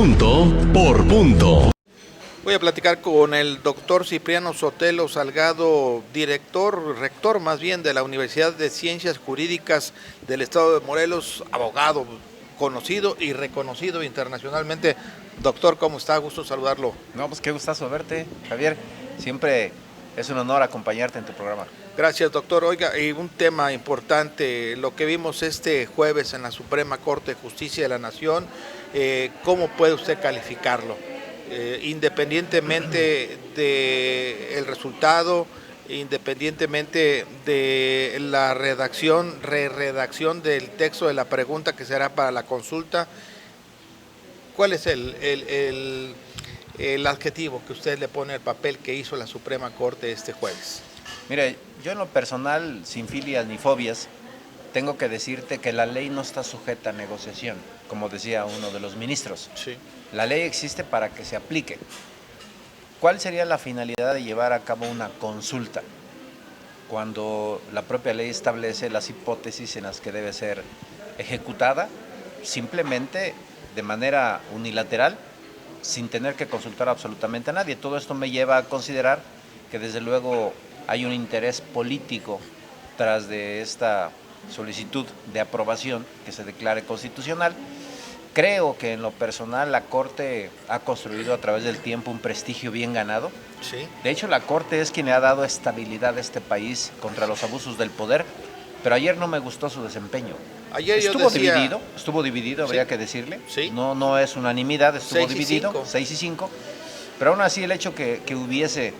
Punto por punto. Voy a platicar con el doctor Cipriano Sotelo Salgado, rector más bien de la Universidad de Ciencias Jurídicas del Estado de Morelos, abogado conocido y reconocido internacionalmente. Doctor, ¿cómo está? Gusto saludarlo. No, pues qué gustazo verte, Javier. Siempre es un honor acompañarte en tu programa. Gracias, doctor. Oiga, y un tema importante, lo que vimos este jueves en la Suprema Corte de Justicia de la Nación, ¿cómo puede usted calificarlo? Independientemente del resultado, independientemente de la redacción del texto de la pregunta que será para la consulta, ¿cuál es el adjetivo que usted le pone al papel que hizo la Suprema Corte este jueves? Mire, yo en lo personal, sin filias ni fobias, tengo que decirte que la ley no está sujeta a negociación, como decía uno de los ministros. Sí. La ley existe para que se aplique. ¿Cuál sería la finalidad de llevar a cabo una consulta cuando la propia ley establece las hipótesis en las que debe ser ejecutada simplemente de manera unilateral, sin tener que consultar absolutamente a nadie? Todo esto me lleva a considerar que desde luego hay un interés político tras de esta solicitud de aprobación que se declare constitucional. Creo que en lo personal la Corte ha construido a través del tiempo un prestigio bien ganado. Sí. De hecho, la Corte es quien le ha dado estabilidad a este país contra los abusos del poder, pero ayer no me gustó su desempeño. Ayer estuvo dividido, sí, habría que decirle. Sí. No es unanimidad, estuvo dividido, 6-5. pero aún así el hecho que hubiese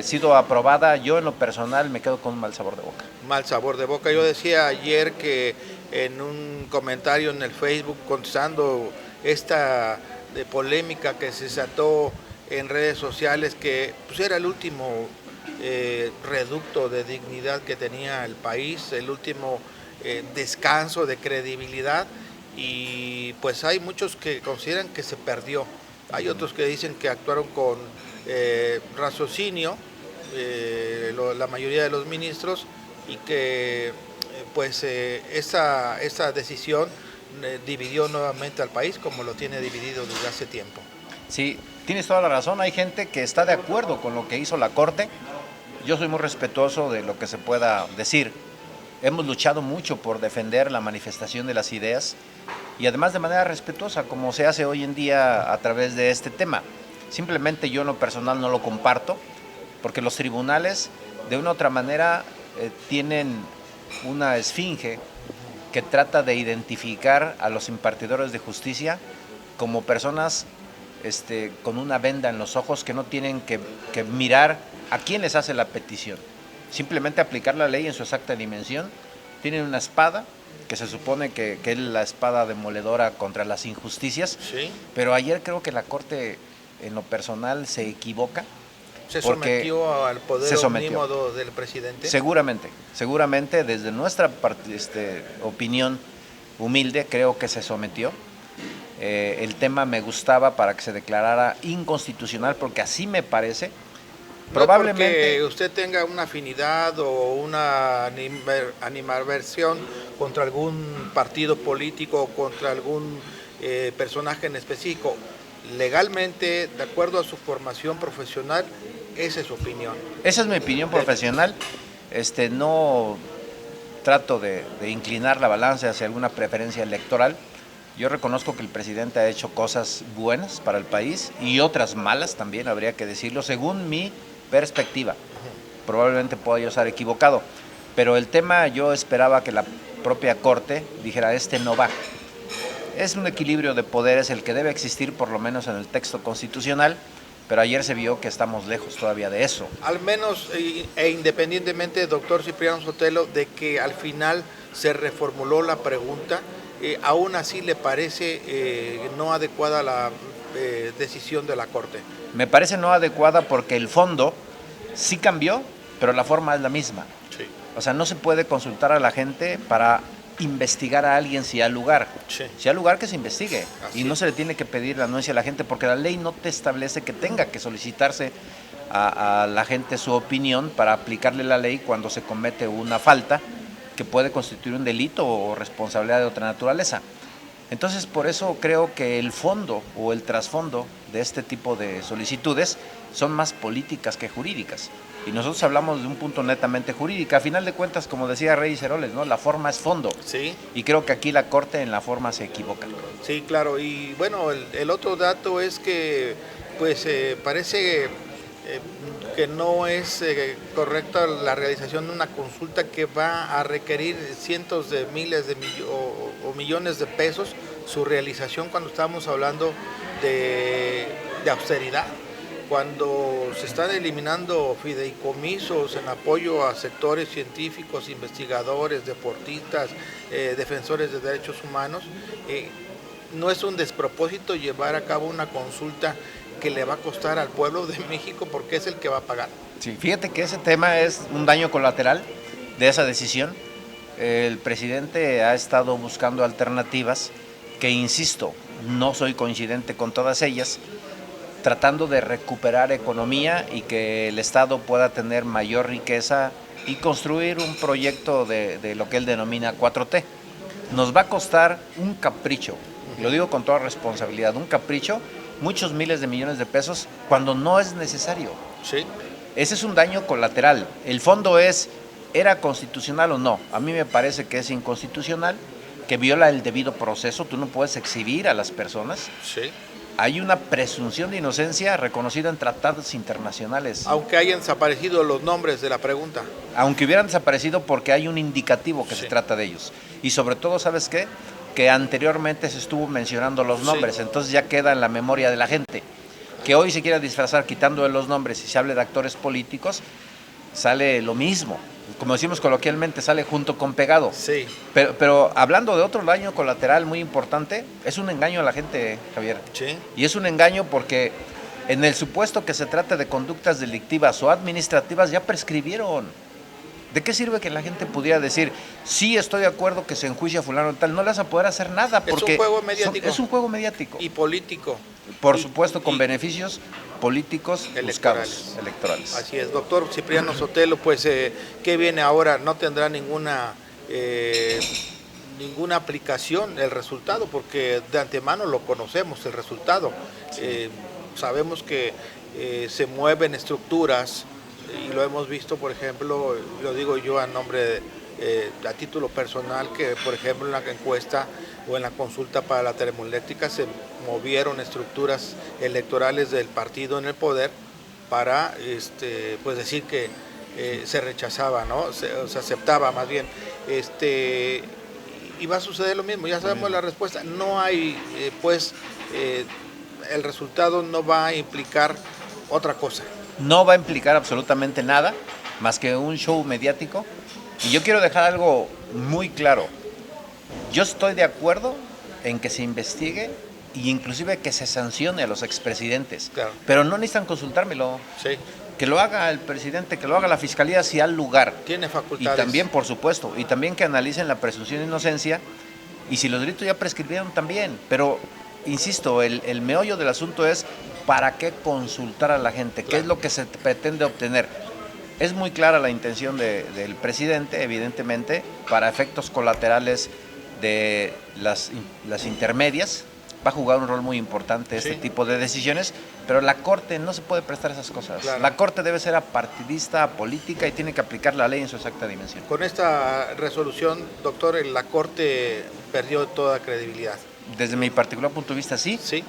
sido aprobada, yo en lo personal me quedo con un mal sabor de boca. Mal sabor de boca. Yo decía ayer que en un comentario en el Facebook, contestando esta polémica que se desató en redes sociales, que pues era el último reducto de dignidad que tenía el país, el último descanso de credibilidad, y pues hay muchos que consideran que se perdió. Hay otros que dicen que actuaron con raciocinio, la mayoría de los ministros, y que esa decisión dividió nuevamente al país como lo tiene dividido desde hace tiempo. Sí, tienes toda la razón, hay gente que está de acuerdo con lo que hizo la Corte. Yo soy muy respetuoso de lo que se pueda decir. Hemos luchado mucho por defender la manifestación de las ideas y además de manera respetuosa, como se hace hoy en día a través de este tema. Simplemente yo en lo personal no lo comparto, porque los tribunales de una u otra manera tienen una esfinge que trata de identificar a los impartidores de justicia como personas con una venda en los ojos, que no tienen que mirar a quién les hace la petición, simplemente aplicar la ley en su exacta dimensión. Tienen una espada que se supone que es la espada demoledora contra las injusticias, ¿Sí? Pero ayer creo que la Corte en lo personal se equivoca. ¿Se sometió al poder omnímodo del presidente? Seguramente desde nuestra opinión humilde creo que se sometió. El tema me gustaba para que se declarara inconstitucional, porque así me parece. Probablemente no porque usted tenga una afinidad o una animadversión contra algún partido político o contra algún personaje en específico. Legalmente, de acuerdo a su formación profesional, esa es su opinión. Esa es mi opinión profesional. No trato de inclinar la balanza hacia alguna preferencia electoral. Yo reconozco que el presidente ha hecho cosas buenas para el país y otras malas también, habría que decirlo, según mi perspectiva. Probablemente pueda yo estar equivocado, pero el tema yo esperaba que la propia Corte dijera: no va. Es un equilibrio de poderes el que debe existir, por lo menos en el texto constitucional, pero ayer se vio que estamos lejos todavía de eso. Al menos, e independientemente, doctor Cipriano Sotelo, de que al final se reformuló la pregunta, aún así le parece no adecuada la decisión de la Corte. Me parece no adecuada porque el fondo sí cambió, pero la forma es la misma. Sí. O sea, no se puede consultar a la gente para investigar a alguien si hay lugar. Sí. Si hay lugar, que se investigue. Así Y no es. se le tiene que pedir la anuencia a la gente, porque la ley no te establece que tenga que solicitarse a la gente su opinión para aplicarle la ley cuando se comete una falta que puede constituir un delito o responsabilidad de otra naturaleza. Entonces, por eso creo que el fondo o el trasfondo de este tipo de solicitudes son más políticas que jurídicas. Y nosotros hablamos de un punto netamente jurídico. A final de cuentas, como decía Reyes Heroles, ¿no? La forma es fondo. Sí. Y creo que aquí la Corte en la forma se equivoca. Sí, claro. Y bueno, el otro dato es que pues parece que no es correcta la realización de una consulta que va a requerir cientos de miles de o millones de pesos su realización cuando estamos hablando de austeridad, cuando se están eliminando fideicomisos en apoyo a sectores científicos, investigadores, deportistas, defensores de derechos humanos. No es un despropósito llevar a cabo una consulta que le va a costar al pueblo de México porque es el que va a pagar. Sí, fíjate que ese tema es un daño colateral de esa decisión. El presidente ha estado buscando alternativas que, insisto, no soy coincidente con todas ellas, tratando de recuperar economía y que el Estado pueda tener mayor riqueza y construir un proyecto de lo que él denomina 4T. Nos va a costar un capricho, y lo digo con toda responsabilidad, un capricho, muchos miles de millones de pesos cuando no es necesario. Sí. Ese es un daño colateral. El fondo es, ¿era constitucional o no? A mí me parece que es inconstitucional, que viola el debido proceso. Tú no puedes exhibir a las personas. Sí. Hay una presunción de inocencia reconocida en tratados internacionales. Aunque hayan desaparecido los nombres de la pregunta. Aunque hubieran desaparecido, porque hay un indicativo que Sí. se trata de ellos. Y sobre todo, ¿sabes qué? Que anteriormente se estuvo mencionando los nombres, Sí. entonces ya queda en la memoria de la gente. Que hoy se quiera disfrazar quitando de los nombres y se hable de actores políticos, sale lo mismo. Como decimos coloquialmente, sale junto con pegado. Sí. Pero hablando de otro daño colateral muy importante, es un engaño a la gente, Javier. Sí. Y es un engaño porque en el supuesto que se trate de conductas delictivas o administrativas ya prescribieron. ¿De qué sirve que la gente pudiera decir, sí, estoy de acuerdo que se enjuicia a fulano y tal? No le vas a poder hacer nada porque Es un juego mediático. es un juego mediático. Y político. Por Y- supuesto, con y beneficios políticos buscados, electorales. Así es, doctor Cipriano Sotelo, pues ¿qué viene ahora? No tendrá ninguna aplicación el resultado, porque de antemano lo conocemos, el resultado. Sabemos que se mueven estructuras y lo hemos visto, por ejemplo, lo digo yo a nombre a título personal, que por ejemplo en la encuesta o en la consulta para la termoeléctrica se movieron estructuras electorales del partido en el poder para pues decir que se rechazaba, ¿no? Se aceptaba más bien. Y va a suceder lo mismo, ya sabemos la respuesta. No hay, el resultado no va a implicar otra cosa. No va a implicar absolutamente nada más que un show mediático. Y yo quiero dejar algo muy claro. Yo estoy de acuerdo en que se investigue e inclusive que se sancione a los expresidentes. Claro. Pero no necesitan consultármelo. Sí, Que lo haga el presidente, que lo haga la fiscalía si al lugar. tiene Y facultades. también, por supuesto, y también que analicen la presunción de inocencia y si los delitos ya prescribieron también. Pero, insisto, el meollo del asunto es ¿para qué consultar a la gente? ¿Qué Claro. es lo que se pretende obtener? Es muy clara la intención del presidente, evidentemente, para efectos colaterales de las intermedias. Va a jugar un rol muy importante este Sí. tipo de decisiones, pero la Corte no se puede prestar esas cosas. Claro. La Corte debe ser apartidista, política y tiene que aplicar la ley en su exacta dimensión. Con esta resolución, doctor, la Corte perdió toda credibilidad. Desde mi particular punto de vista, sí. Sí.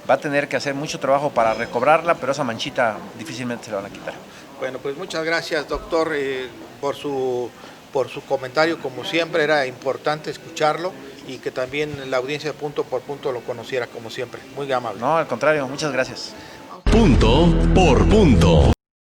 Va a tener que hacer mucho trabajo para recobrarla, pero esa manchita difícilmente se la van a quitar. Bueno, pues muchas gracias, doctor, por su comentario. Como siempre, era importante escucharlo y que también la audiencia punto por punto lo conociera, como siempre. Muy amable. No, al contrario, muchas gracias. Punto por punto.